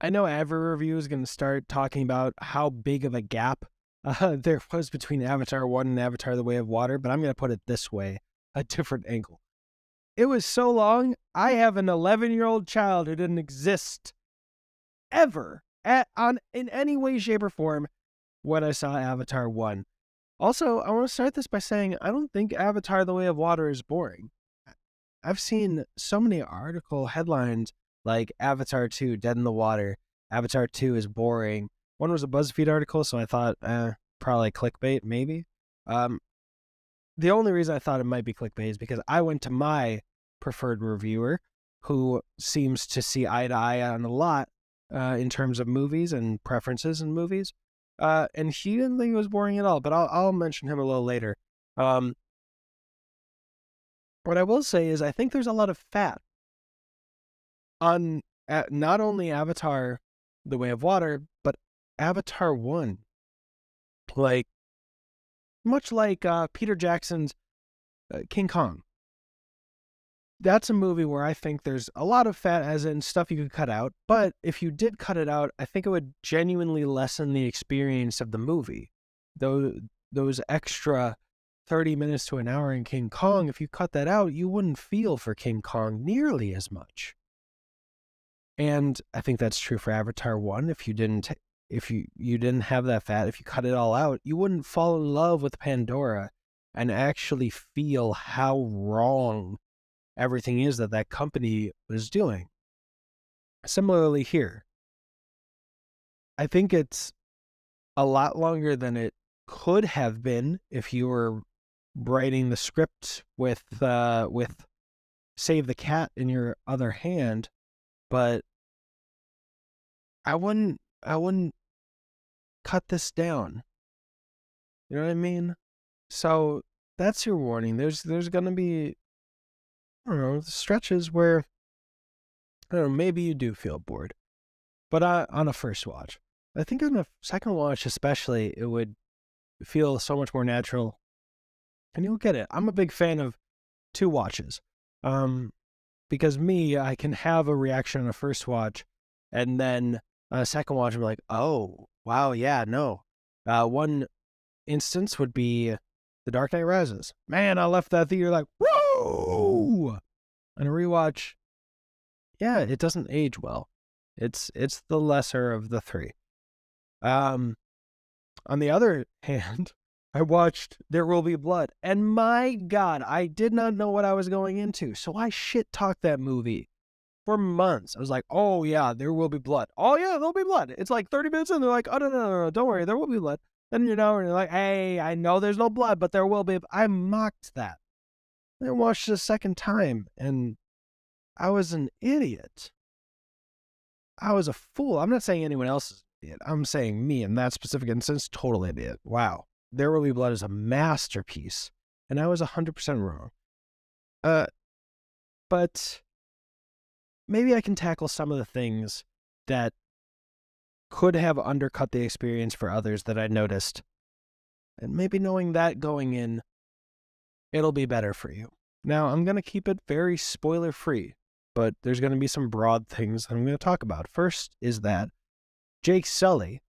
I know every review is going to start talking about how big of a gap there was between Avatar 1 and Avatar The Way of Water, but I'm going to put it this way, a different angle. It was so long, I have an 11-year-old child who didn't exist ever in any way, shape, or form when I saw Avatar 1. Also, I want to start this by saying I don't think Avatar The Way of Water is boring. I've seen so many article headlines like Avatar 2, Dead in the Water, Avatar 2 is boring. One was a BuzzFeed article, so I thought, probably clickbait, maybe. Um, the only reason I thought it might be clickbait is because I went to my preferred reviewer, who seems to see eye to eye on a lot in terms of movies and preferences in movies. And he didn't think it was boring at all, but I'll mention him a little later. What I will say is I think there's a lot of fat on not only Avatar The Way of Water, but Avatar 1. Like, much like Peter Jackson's King Kong. That's a movie where I think there's a lot of fat, as in stuff you could cut out, but if you did cut it out, I think it would genuinely lessen the experience of the movie. Those extra 30 minutes to an hour in King Kong, if you cut that out, you wouldn't feel for King Kong nearly as much. And I think that's true for Avatar 1. If you didn't have that fat, if you cut it all out, you wouldn't fall in love with Pandora and actually feel how wrong everything is that company was doing. Similarly here, I think it's a lot longer than it could have been if you were writing the script with Save the Cat in your other hand, but I wouldn't cut this down. You know what I mean? So that's your warning. There's gonna be, I don't know, stretches where, I don't know, maybe you do feel bored. But on a first watch. I think on a second watch especially, it would feel so much more natural. And you'll get it. I'm a big fan of 2 watches. Because I can have a reaction on a first watch, and then on a second watch, I'm like, oh, wow, yeah, no. One instance would be The Dark Knight Rises. Man, I left that theater like, whoa! On a rewatch, yeah, it doesn't age well. It's the lesser of the 3. On the other hand, I watched There Will Be Blood, and my God, I did not know what I was going into, so I shit-talked that movie for months. I was like, oh yeah, there will be blood. Oh yeah, there'll be blood. It's like 30 minutes in, they're like, oh no, don't worry, there will be blood. Then and you're like, hey, I know there's no blood, but there will be. I mocked that. I watched it a second time, and I was an idiot. I was a fool. I'm not saying anyone else is an idiot. I'm saying me in that specific instance, total idiot. Wow. There Will Be Blood is a masterpiece, and I was 100% wrong. But maybe I can tackle some of the things that could have undercut the experience for others that I noticed. And maybe knowing that going in, it'll be better for you. Now, I'm going to keep it very spoiler-free, but there's going to be some broad things I'm going to talk about. First is that Jake Sully,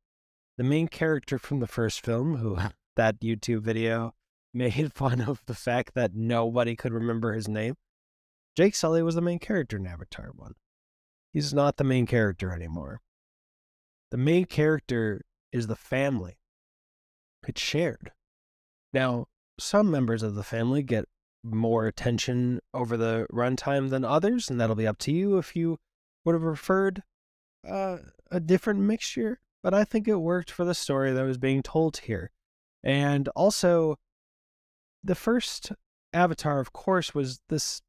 the main character from the first film, who that YouTube video made fun of the fact that nobody could remember his name. Jake Sully was the main character in Avatar 1. He's not the main character anymore. The main character is the family. It's shared. Now, some members of the family get more attention over the runtime than others, and that'll be up to you if you would have preferred a different mixture. But I think it worked for the story that was being told here. And also, the first Avatar, of course, was this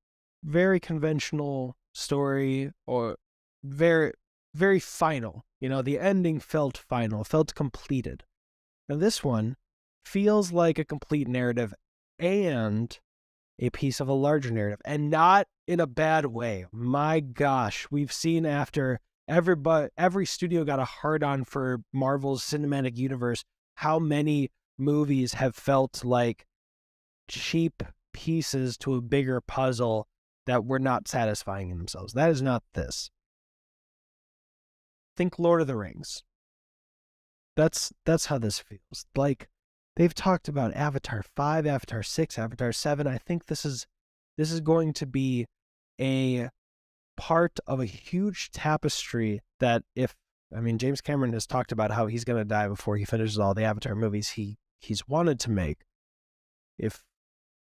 very conventional story, or very, very final. You know, the ending felt final, felt completed. Now, this one feels like a complete narrative and a piece of a larger narrative, and not in a bad way. My gosh, we've seen after every studio got a hard-on for Marvel's cinematic universe, how many movies have felt like cheap pieces to a bigger puzzle that were not satisfying in themselves. That is not this. think Lord of the Rings. That's how this feels. Like, they've talked about Avatar 5, Avatar 6, Avatar 7. I think this is going to be a part of a huge tapestry that James Cameron has talked about how he's going to die before he finishes all the Avatar movies he's wanted to make. If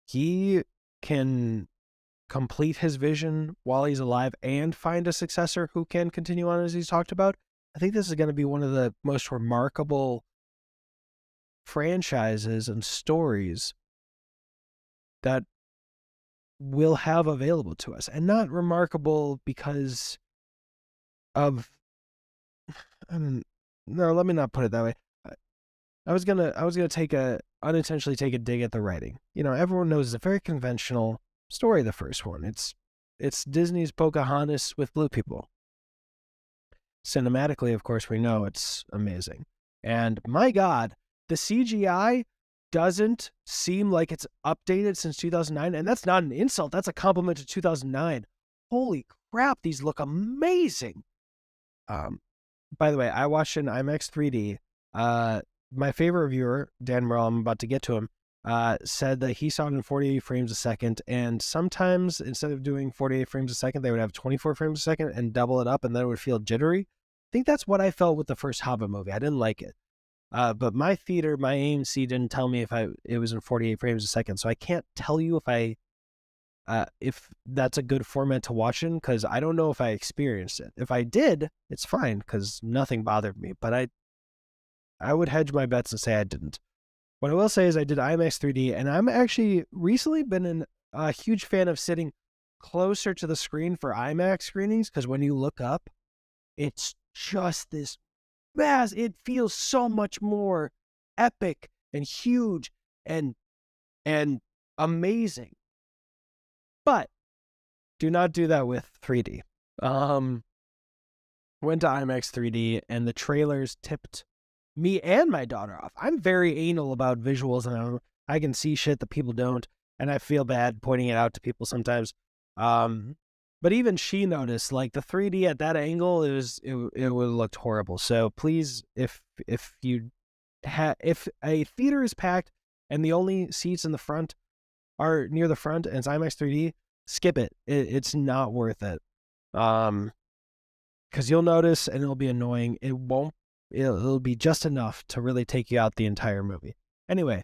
he can complete his vision while he's alive and find a successor who can continue on as he's talked about, I think this is going to be one of the most remarkable franchises and stories that we'll have available to us. And not remarkable because of, no, let me not put it that way. I was gonna unintentionally take a dig at the writing. Everyone knows it's a very conventional story, the first one. It's Disney's Pocahontas with blue people. Cinematically, of course, we know it's amazing. And my God, the CGI doesn't seem like it's updated since 2009. And that's not an insult. That's a compliment to 2009. Holy crap, these look amazing. By the way, I watched in IMAX 3D. My favorite reviewer, Dan Merle, I'm about to get to him, said that he saw it in 48 frames a second, and sometimes instead of doing 48 frames a second, they would have 24 frames a second and double it up, and then it would feel jittery. I think that's what I felt with the first Hobbit movie. I didn't like it. But my theater, my AMC didn't tell me if it was in 48 frames a second, so I can't tell you if that's a good format to watch in, because I don't know if I experienced it. If I did, it's fine, because nothing bothered me, but I would hedge my bets and say I didn't. What I will say is I did IMAX 3D, and I'm actually recently been a huge fan of sitting closer to the screen for IMAX screenings, because when you look up, it's just this mass. It feels so much more epic and huge and amazing. But do not do that with 3D. Went to IMAX 3D, and the trailers tipped me and my daughter off. I'm very anal about visuals, and I can see shit that people don't, and I feel bad pointing it out to people sometimes. But even she noticed, like, the 3D at that angle, it would have looked horrible. So please, if a theater is packed and the only seats in the front are near the front and it's IMAX 3D, skip it. It's not worth it. Because you'll notice and it'll be annoying. It'll be just enough to really take you out the entire movie. Anyway.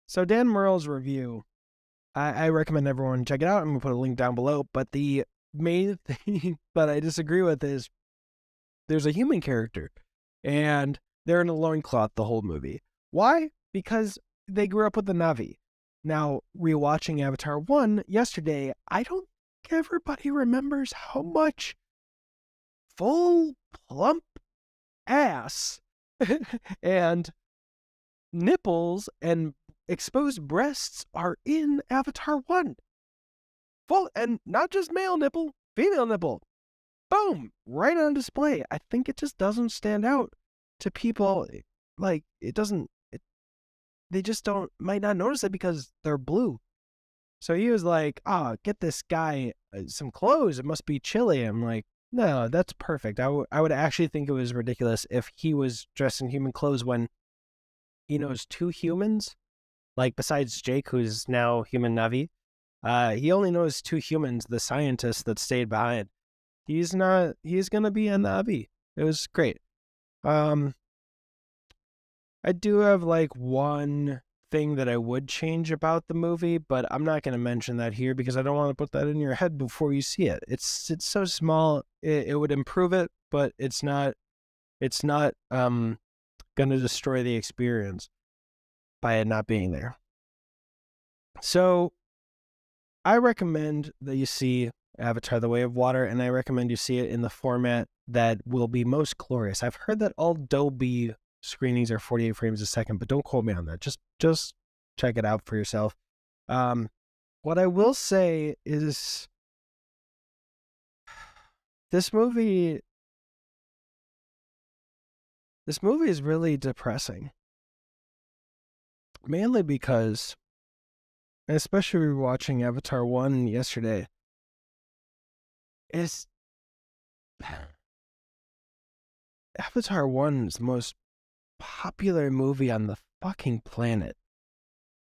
So Dan Merle's review, I recommend everyone check it out. I'm going to put a link down below. But the main thing that I disagree with is there's a human character, and they're in a loincloth the whole movie. Why? Because they grew up with the Na'vi. Now, rewatching Avatar 1 yesterday, I don't think everybody remembers how much full, plump ass and nipples and exposed breasts are in Avatar 1. Full, and not just male nipple, female nipple. Boom! Right on display. I think it just doesn't stand out to people. Like, they just might not notice it because they're blue. So he was like, get this guy some clothes. It must be chilly. I'm like, no, that's perfect. I would actually think it was ridiculous if he was dressed in human clothes when he knows two humans. Like, besides Jake, who's now human Na'vi, he only knows two humans, the scientist that stayed behind. He's going to be a Na'vi. It was great. I do have, like, one thing that I would change about the movie, but I'm not going to mention that here because I don't want to put that in your head before you see it. It's so small, it would improve it, but it's not going to destroy the experience by it not being there. So I recommend that you see Avatar: The Way of Water, and I recommend you see it in the format that will be most glorious. I've heard that all Dolby screenings are 48 frames a second, but don't quote me on that. Just check it out for yourself. What I will say is this movie is really depressing. Mainly because and especially watching Avatar 1 yesterday, is Avatar 1 is the most popular movie on the fucking planet.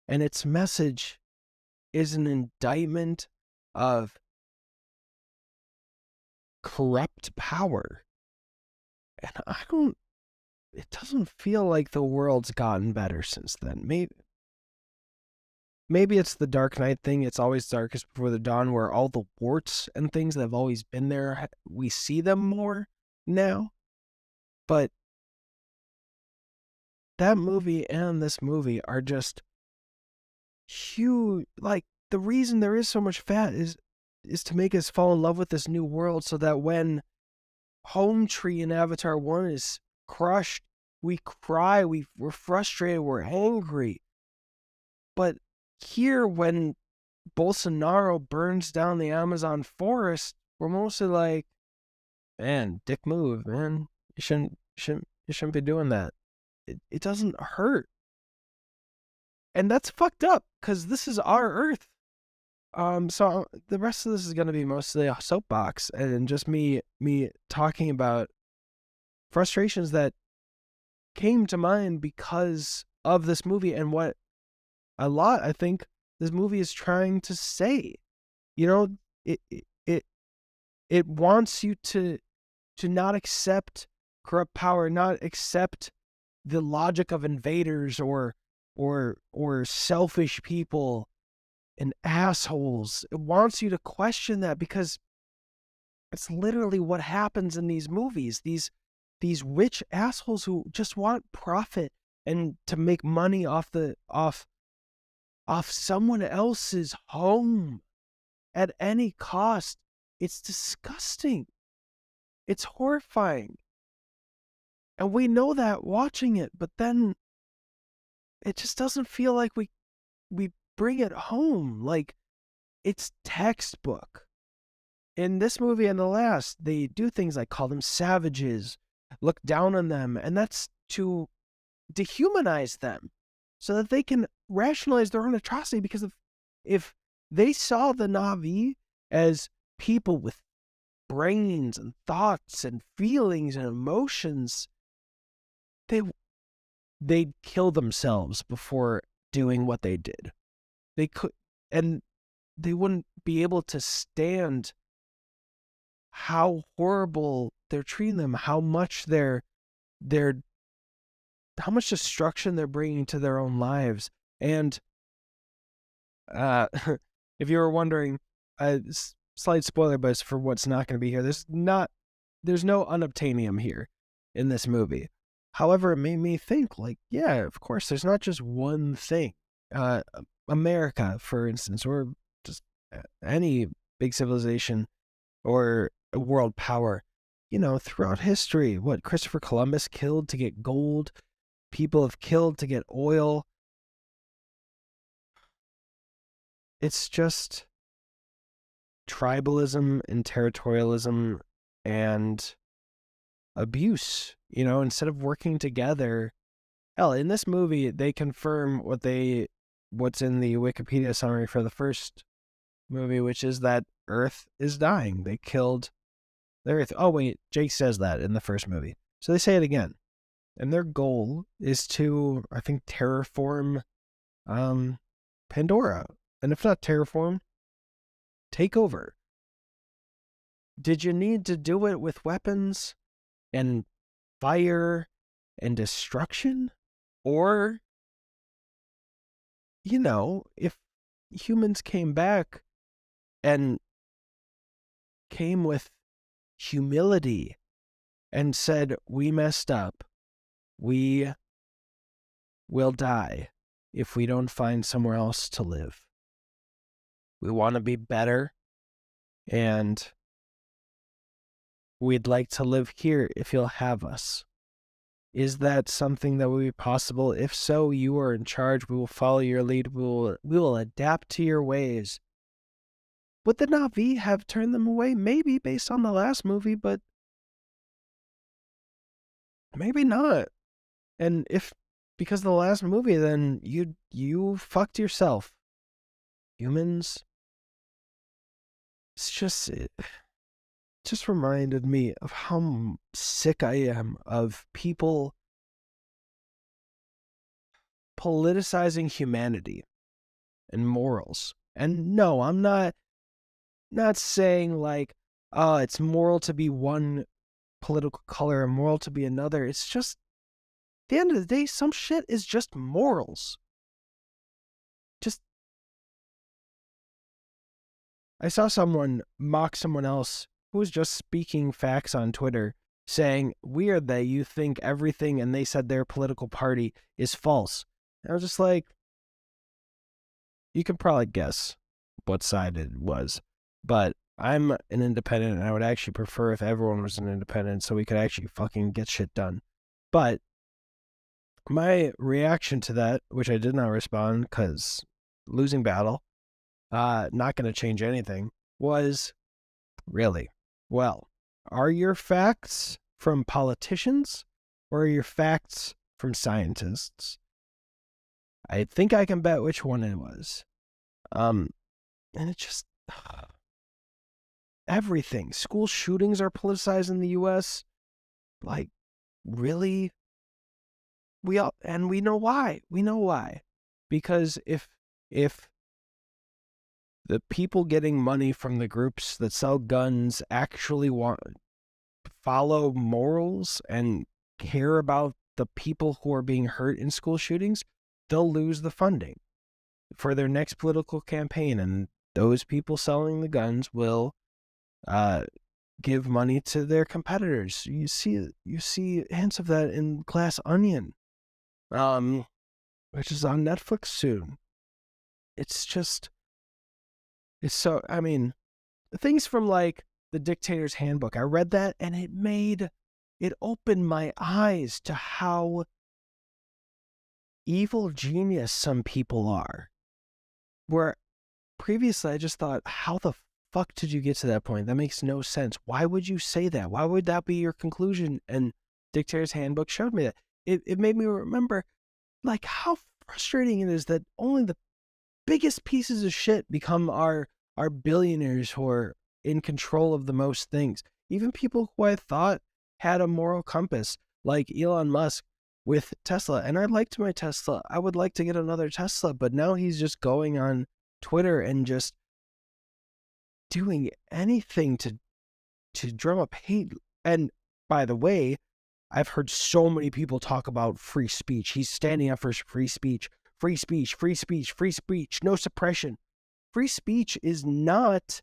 And its message is an indictment of corrupt power. And it doesn't feel like the world's gotten better since then. Maybe it's the Dark Knight thing. It's always darkest before the dawn, where all the warts and things that have always been there, we see them more now. But that movie and this movie are just huge. Like, the reason there is so much fat is to make us fall in love with this new world, so that when Home Tree in Avatar 1 is crushed, we cry, we're frustrated, we're angry. But here, when Bolsonaro burns down the Amazon forest, we're mostly like, man, dick move, man. You shouldn't be doing that. It doesn't hurt. And that's fucked up, because this is our Earth. So the rest of this is going to be mostly a soapbox and just me talking about frustrations that came to mind because of this movie, and what I think this movie is trying to say. You know, it wants you to not accept corrupt power, not accept the logic of invaders or selfish people and assholes. It wants you to question that, because it's literally what happens in these movies. These rich assholes who just want profit and to make money off someone else's home at any cost. It's disgusting. It's horrifying. And we know that watching it, but then it just doesn't feel like we bring it home. Like, it's textbook. In this movie and the last, they do things like call them savages, look down on them, and that's to dehumanize them so that they can rationalize their own atrocity. Because if they saw the Na'vi as people with brains and thoughts and feelings and emotions, they'd kill themselves before doing what they did. They could, and they wouldn't be able to stand how horrible they're treating them, how much how much destruction they're bringing to their own lives. And if you were wondering, slight spoiler, but it's for what's not going to be here. There's no unobtainium here in this movie. However, it made me think, like, yeah, of course, there's not just one thing. America, for instance, or just any big civilization or a world power, throughout history, what Christopher Columbus killed to get gold, people have killed to get oil. It's just tribalism and territorialism and abuse, instead of working together. Hell, in this movie, they confirm what's in the Wikipedia summary for the first movie, which is that Earth is dying. They killed the Earth. Oh, wait, Jake says that in the first movie. So they say it again. And their goal is to, I think, terraform Pandora. And if not terraform, take over. Did you need to do it with weapons and fire and destruction? Or, if humans came back and came with humility and said, we messed up, we will die if we don't find somewhere else to live. We want to be better, and we'd like to live here if you'll have us. Is that something that will be possible? If so, you are in charge. We will follow your lead. We will adapt to your ways. Would the Na'vi have turned them away? Maybe, based on the last movie, but maybe not. And if because of the last movie, then you fucked yourself. humans. It just reminded me of how sick I am of people politicizing humanity and morals. And no, I'm not saying like, oh, it's moral to be one political color and moral to be another. It's just, at the end of the day, some shit is just morals. I saw someone mock someone else who was just speaking facts on Twitter, saying, weird that you think everything and they said their political party is false. And I was just like, you can probably guess what side it was. But I'm an independent, and I would actually prefer if everyone was an independent so we could actually fucking get shit done. But my reaction to that, which I did not respond because losing battle, not going to change anything, was, really? Well, are your facts from politicians or are your facts from scientists? I think I can bet which one it was. And it just... everything. School shootings are politicized in the U.S. Like, really? We know why. We know why. Because if the people getting money from the groups that sell guns actually follow morals and care about the people who are being hurt in school shootings, they'll lose the funding for their next political campaign, and those people selling the guns will give money to their competitors. You see hints of that in Glass Onion, which is on Netflix soon. It's so, I mean, things from like The Dictator's Handbook. I read that and it opened my eyes to how evil genius some people are. Where previously I just thought, how the fuck did you get to that point? That makes no sense. Why would you say that? Why would that be your conclusion? And Dictator's Handbook showed me that. It made me remember like how frustrating it is that only the biggest pieces of shit become our billionaires who are in control of the most things. Even people who I thought had a moral compass, like Elon Musk with Tesla. And I liked my Tesla. I would like to get another Tesla, but now he's just going on Twitter and just doing anything to drum up hate. And by the way, I've heard so many people talk about free speech. He's standing up for free speech. Free speech, free speech, free speech, no suppression. Free speech is not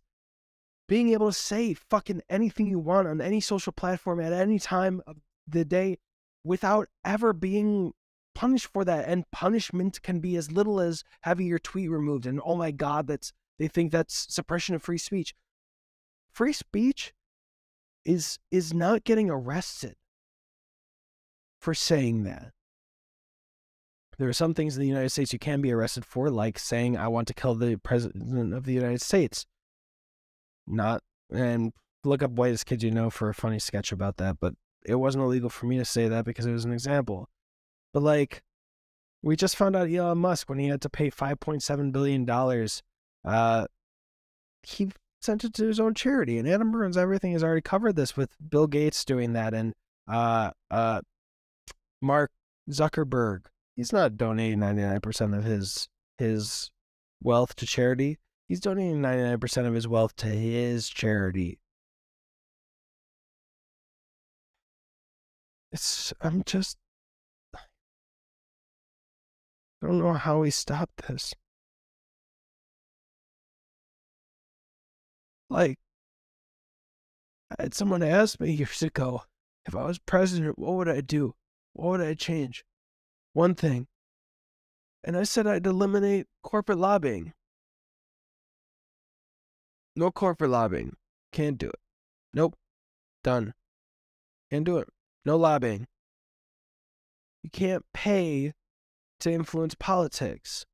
being able to say fucking anything you want on any social platform at any time of the day without ever being punished for that. And punishment can be as little as having your tweet removed. And oh my God, they think that's suppression of free speech. Free speech is not getting arrested for saying that. There are some things in the United States you can be arrested for, like saying, I want to kill the president of the United States. And look up Whitest Kids You Know for a funny sketch about that, but it wasn't illegal for me to say that because it was an example. But like, we just found out Elon Musk, when he had to pay $5.7 billion, he sent it to his own charity. And Adam Burns, everything has already covered this with Bill Gates doing that, and Mark Zuckerberg. He's not donating 99% of his wealth to charity. He's donating 99% of his wealth to his charity. I don't know how we stop this. Like, I had someone ask me years ago, if I was president, what would I do? What would I change? One thing. And I said I'd eliminate corporate lobbying. No corporate lobbying. Can't do it. Nope. Done. Can't do it. No lobbying. You can't pay to influence politics.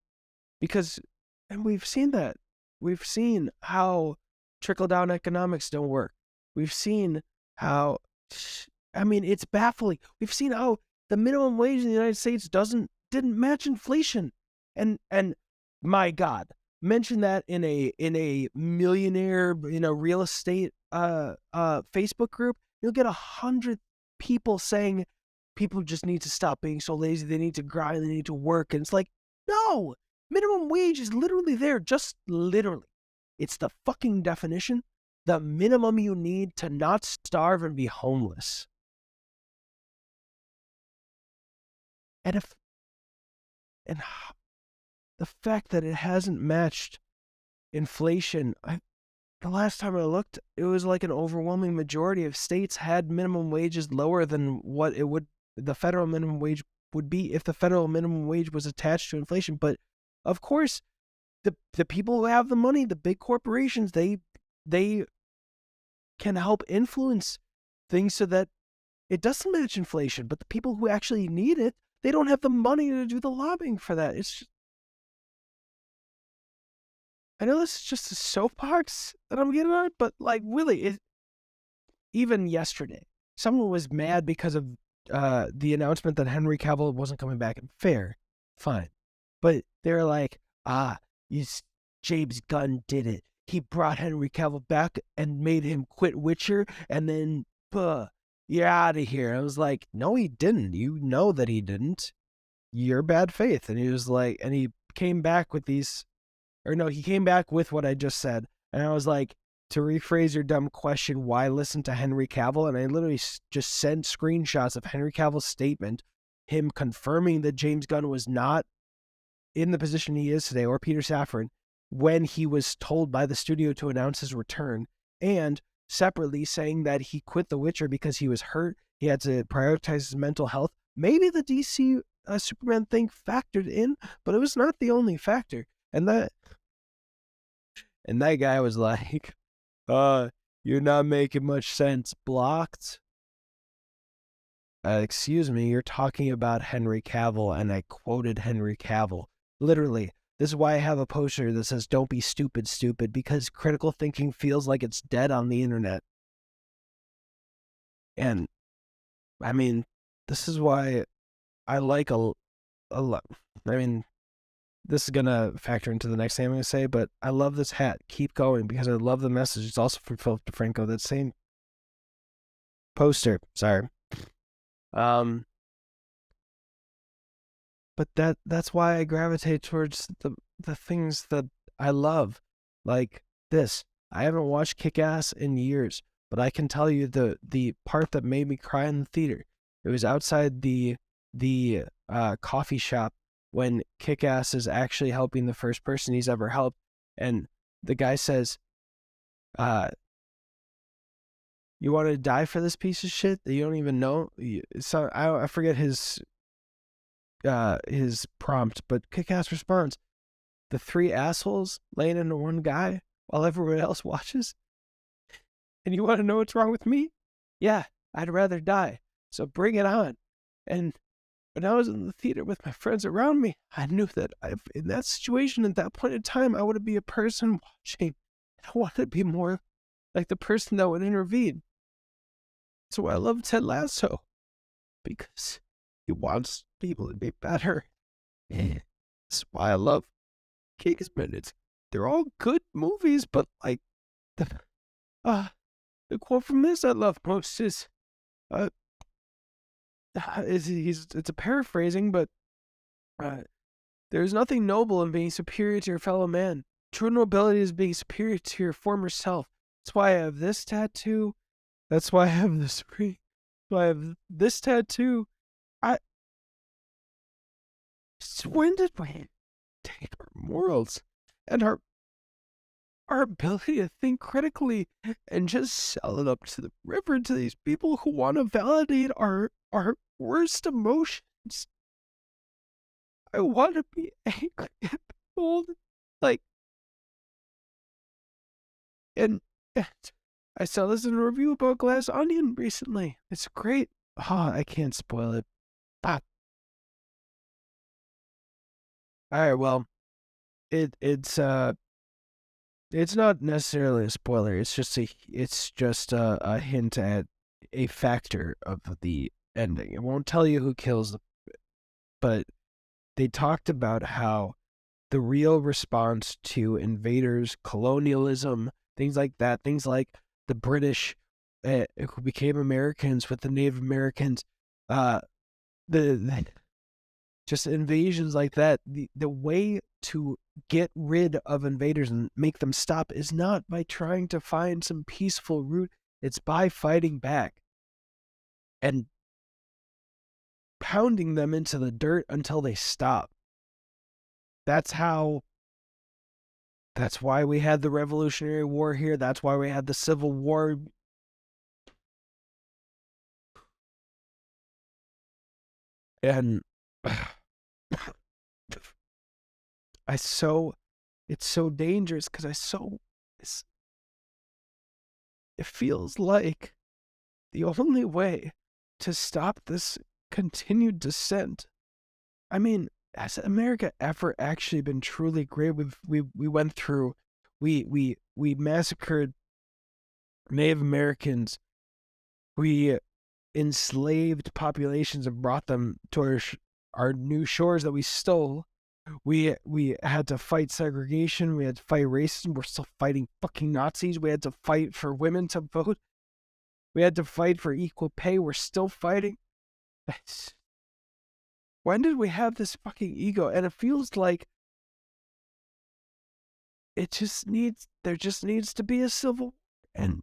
And we've seen that. We've seen how trickle-down economics don't work. We've seen how, it's baffling. We've seen how the minimum wage in the United States didn't match inflation. And my God, mention that in a millionaire, real estate Facebook group, you'll get 100 people saying people just need to stop being so lazy. They need to grind. They need to work. And it's like, no, minimum wage is literally there. Just literally. It's the fucking definition. The minimum you need to not starve and be homeless. And the fact that it hasn't matched inflation, the last time I looked, it was like an overwhelming majority of states had minimum wages lower than what the federal minimum wage would be if the federal minimum wage was attached to inflation. But of course, the people who have the money, the big corporations, they can help influence things so that it doesn't match inflation. But the people who actually need it, they don't have the money to do the lobbying for that. It's just, I know this is just a soapbox that I'm getting on, but like really, even yesterday, someone was mad because of the announcement that Henry Cavill wasn't coming back. And fair, fine, but they're like, James Gunn did it. He brought Henry Cavill back and made him quit Witcher, and then, you're out of here. I was like, no, he didn't. You know that he didn't. You're bad faith. And he was like, and he came back with these, or no, he came back with what I just said. And I was like, to rephrase your dumb question, why listen to Henry Cavill? And I literally just sent screenshots of Henry Cavill's statement, him confirming that James Gunn was not in the position he is today, or Peter Safran, when he was told by the studio to announce his return, and separately saying that he quit The Witcher because he was hurt. He had to prioritize his mental health. Maybe the DC Superman thing factored in, but it was not the only factor. And that guy was like, you're not making much sense. Blocked. Excuse me, you're talking about Henry Cavill, and I quoted Henry Cavill. Literally, this is why I have a poster that says, don't be stupid, stupid, because critical thinking feels like it's dead on the internet. And, I mean, this is why I like a lot. I mean, this is going to factor into the next thing I'm going to say, but I love this hat. Keep going, because I love the message. It's also from Philip DeFranco, that same poster. Sorry. But that's why I gravitate towards the things that I love, like this. I haven't watched Kick-Ass in years, but I can tell you the part that made me cry in the theater. It was outside the coffee shop when Kick-Ass is actually helping the first person he's ever helped, and the guy says, "You want to die for this piece of shit that you don't even know?" So I forget his prompt, but Kick-Ass responds, "The three assholes laying into one guy while everyone else watches? And you want to know what's wrong with me? Yeah, I'd rather die. So bring it on." And when I was in the theater with my friends around me, I knew that in that situation, at that point in time, I want to be a person watching. I wanted to be more like the person that would intervene. That's why I love Ted Lasso, because he wants people to be better. That's why I love Kingsman. They're all good movies, but like the quote from this I love most is it's a paraphrasing, but there's nothing noble in being superior to your fellow man. True nobility is being superior to your former self. That's why I have this tattoo. That's why I have this ring. That's why I have this tattoo. When did we take our morals and our ability to think critically and just sell it up to the river to these people who want to validate our worst emotions? I want to be angry at people, like, and I saw this in a review about Glass Onion recently. It's great. I can't spoil it. All right, well, it's not necessarily a spoiler. It's just a hint at a factor of the ending. It won't tell you who kills, but they talked about how the real response to invaders, colonialism, things like that, things like the British who became Americans with the Native Americans, the just invasions like that. The way to get rid of invaders and make them stop is not by trying to find some peaceful route. It's by fighting back and pounding them into the dirt until they stop. That's why we had the Revolutionary War here. That's why we had the Civil War. And it's so dangerous because it feels like the only way to stop this continued descent. I mean, has America ever actually been truly great? We went through, we massacred Native Americans. We enslaved populations and brought them to our new shores that we stole. We had to fight segregation. We had to fight racism. We're still fighting fucking Nazis. We had to fight for women to vote. We had to fight for equal pay. We're still fighting. When did we have this fucking ego? And it feels like there just needs to be a civil and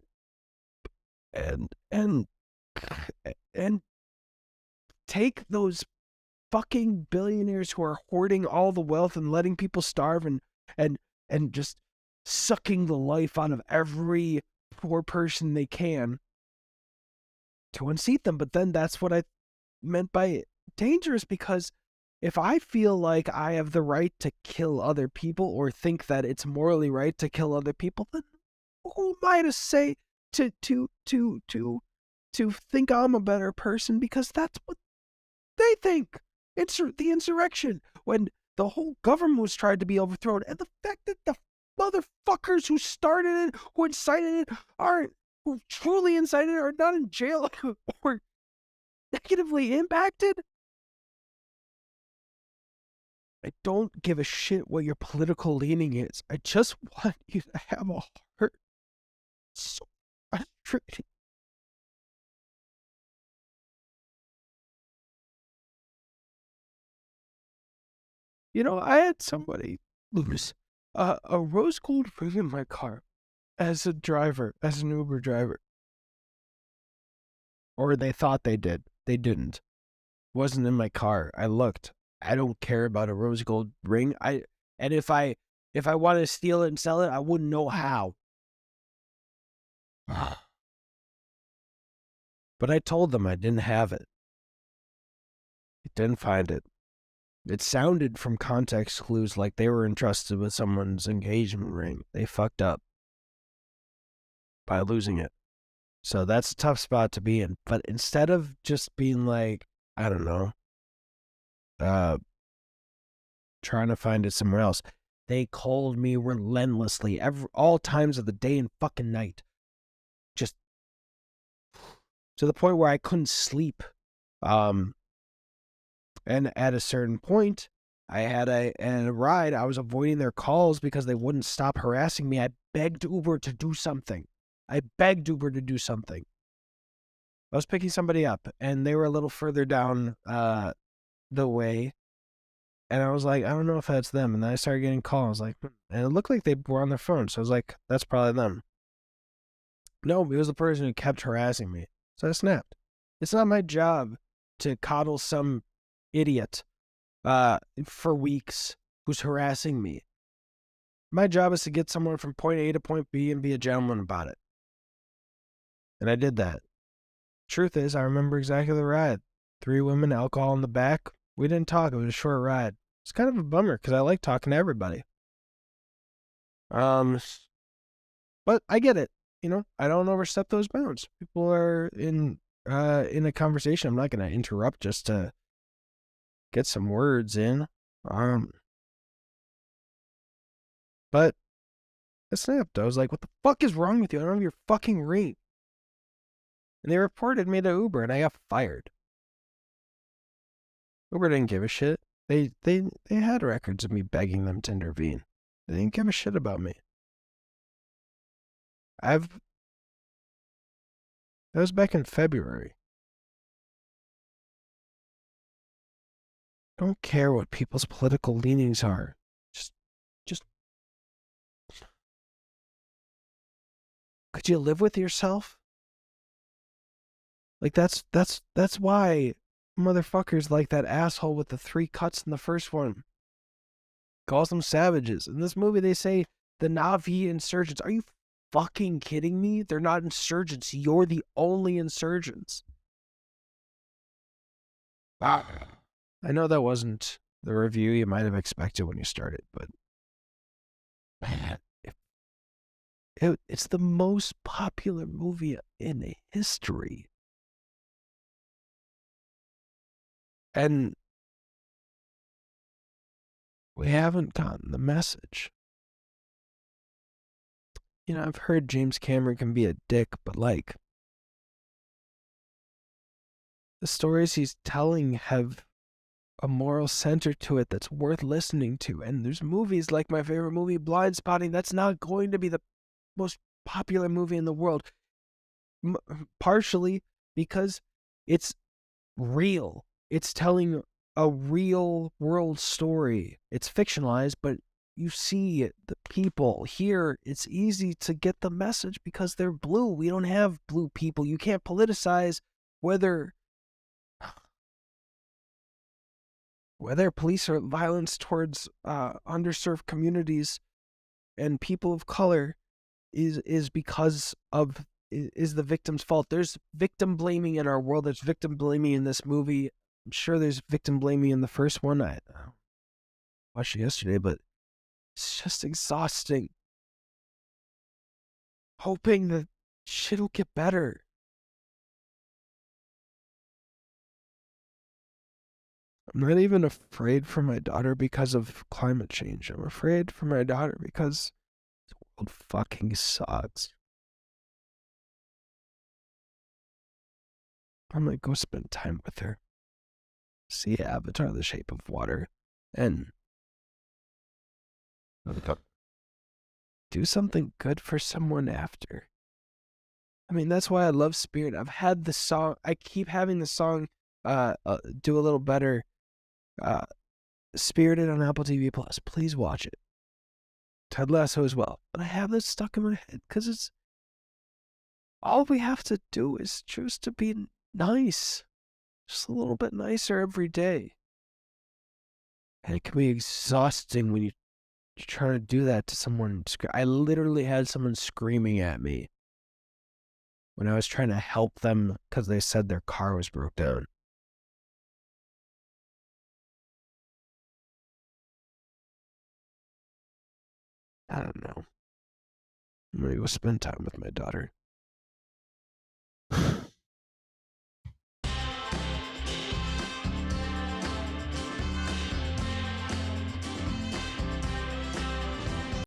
take those fucking billionaires who are hoarding all the wealth and letting people starve and just sucking the life out of every poor person they can to unseat them. But then that's what I meant by dangerous, because if I feel like I have the right to kill other people or think that it's morally right to kill other people, then who am I to say to think I'm a better person? Because that's what they think. It's the insurrection, when the whole government was tried to be overthrown, and the fact that the motherfuckers who started it, who incited it, who truly incited it, are not in jail or negatively impacted. I don't give a shit what your political leaning is. I just want you to have a heart. It's so frustrating. You know, I had somebody lose a rose gold ring in my car as a driver, as an Uber driver. Or they thought they did. They didn't. It wasn't in my car. I looked. I don't care about a rose gold ring. And if I want to steal it and sell it, I wouldn't know how. But I told them I didn't have it. I didn't find it. It sounded from context clues like they were entrusted with someone's engagement ring. They fucked up by losing it. So that's a tough spot to be in. But instead of just being like, I don't know, trying to find it somewhere else, they called me relentlessly all times of the day and fucking night. Just to the point where I couldn't sleep. And at a certain point, I had a ride. I was avoiding their calls because they wouldn't stop harassing me. I begged Uber to do something. I was picking somebody up, and they were a little further down the way. And I was like, I don't know if that's them. And then I started getting calls. And it looked like they were on their phone. So I was like, that's probably them. No, it was the person who kept harassing me. So I snapped. It's not my job to coddle some idiot for weeks who's harassing me. My job is to get someone from point A to point B and be a gentleman about it. And I did that. Truth is, I remember exactly the ride. 3 women, alcohol in the back. We didn't talk. It was a short ride. It's kind of a bummer because I like talking to everybody. But I get it. You know, I don't overstep those bounds. People are in a conversation. I'm not going to interrupt just to get some words in. But I snapped. I was like, what the fuck is wrong with you? I don't have your fucking ring. And they reported me to Uber, and I got fired. Uber didn't give a shit. They had records of me begging them to intervene. They didn't give a shit about me. That was back in February. I don't care what people's political leanings are. Just could you live with yourself? Like that's why motherfuckers like that asshole with the 3 cuts in the first one calls them savages. In this movie, they say the Na'vi insurgents. Are you fucking kidding me? They're not insurgents. You're the only insurgents. I know that wasn't the review you might have expected when you started, but man, it's the most popular movie in history. And we haven't gotten the message. You know, I've heard James Cameron can be a dick, but like, the stories he's telling have a moral center to it that's worth listening to. And there's movies like my favorite movie, Blind Spotting, that's not going to be the most popular movie in the world. Partially because it's real. It's telling a real world story. It's fictionalized, but you see the people here. It's easy to get the message because they're blue. We don't have blue people. You can't politicize whether police or violence towards underserved communities and people of color is because of is the victim's fault. There's victim blaming in our world. There's victim blaming in this movie. I'm sure there's victim blaming in the first one. I watched it yesterday, but it's just exhausting. Hoping that shit'll get better. I'm not even afraid for my daughter because of climate change. I'm afraid for my daughter because the world fucking sucks. I'm gonna go spend time with her. See Avatar: The Shape of Water. And do something good for someone after. I mean, that's why I love Spirit. I've had the song. I keep having the song do a little better. Spirited on Apple TV Plus. Please watch it. Ted Lasso as well. But I have this stuck in my head because it's all we have to do is choose to be nice. Just a little bit nicer every day. And it can be exhausting when you're trying to do that to someone. I literally had someone screaming at me when I was trying to help them because they said their car was broke down. I don't know. I'm gonna go spend time with my daughter.